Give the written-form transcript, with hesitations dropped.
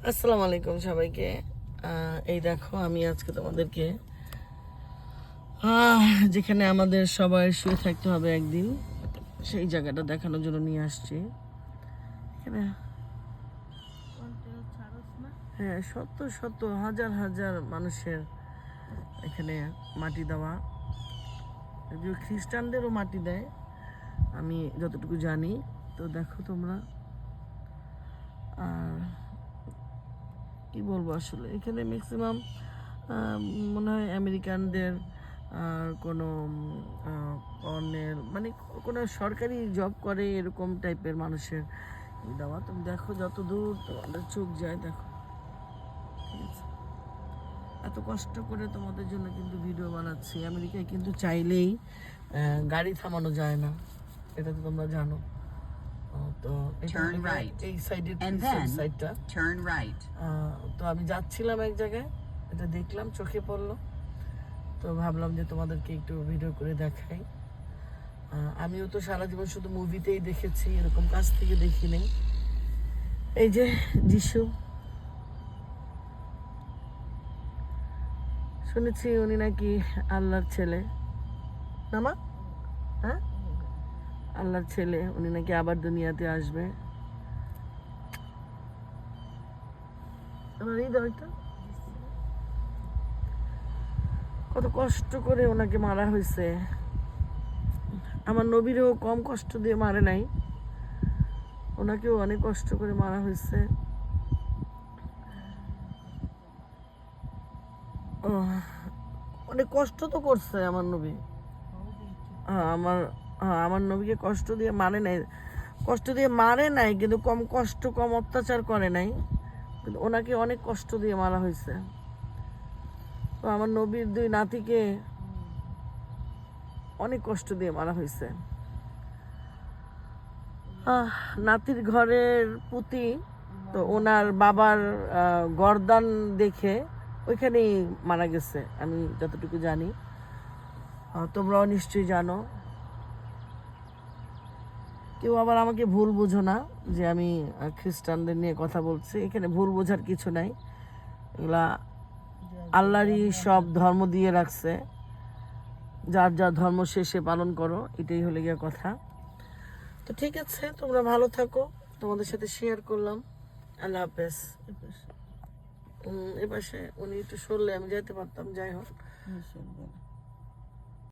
আসসালামু আলাইকুম সবাইকে। এই দেখো আমি আজকে তোমাদেরকে যেখানে আমাদের সবাই শুয়ে থাকতে হবে একদিন, সেই জায়গাটা দেখানোর জন্য নিয়ে আসছি। এখানে হ্যাঁ, শত শত হাজার হাজার মানুষের এখানে মাটি দেওয়া, খ্রিস্টানদেরও মাটি দেয় আমি যতটুকু জানি। তো দেখো তোমরা, আর কি বলবো, আসলে এখানে ম্যাক্সিমাম মনে হয় আমেরিকানদের আর কোনো অন্যের মানে কোনো সরকারি জব করে এরকম টাইপের মানুষের দেওয়া। তুমি দেখো যত দূর তোমাদের চোখ যায়, দেখো ঠিক আছে। এত কষ্ট করে তোমাদের জন্য কিন্তু ভিডিও বানাচ্ছি। আমেরিকায় কিন্তু চাইলেই গাড়ি থামানো যায় না, এটা তো তোমরা জানো। তো এই সাইডটা তো আমি যাচ্ছিলাম এক জায়গায়, এটা দেখলাম, চোখে পড়লো, তো ভাবলাম যে তোমাদেরকে একটু ভিডিও করে দেখাই। আমিও তো সারা জীবন শুধু মুভিতেই দেখেছি, এরকম কাছ থেকে দেখি নেই। এই যে যিশু, শুনেছি উনি নাকি আল্লাহর ছেলে, না মা? হ্যাঁ, আল্লাহর ছেলে, উনি নাকি আবার দুনিয়াতে আসবে। আমার এই দলটা কত কষ্ট করে ওনাকে মারা হয়েছে। আমার নবীরও কম কষ্ট দিয়ে মারে নাই, ওনাকেও অনেক কষ্ট করে মারা হয়েছে। অনেক কষ্ট তো করছে আমার নবী। আমার নবীকে কষ্ট দিয়ে মারে নাই, কিন্তু কম কষ্ট, কম অত্যাচার করে নাই, কিন্তু ওনাকে অনেক কষ্ট দিয়ে মারা হয়েছে। তো আমার নবীর দুই নাতিকে অনেক কষ্ট দিয়ে মারা হয়েছে। নাতির ঘরের পুতি, তো ওনার বাবার গর্দান দেখে ওইখানেই মারা গেছে, আমি যতটুকু জানি। তোমরাও নিশ্চয়ই জানো। কেউ আবার আমাকে ভুল বুঝো না যে আমি খ্রিস্টানদের নিয়ে কথা বলছি, এখানে ভুল বোঝার কিছু নাই। এগুলা আল্লাহরই সব ধর্ম দিয়ে রাখছে, যার যার ধর্ম শেষে পালন করো, এটাই হলে গিয়ে কথা। তো ঠিক আছে, তোমরা ভালো থাকো, তোমাদের সাথে শেয়ার করলাম। আল্লাহ হাফেজ। এপাশে উনি একটু সরলে আমি যাইতে পারতাম, যাই হোক।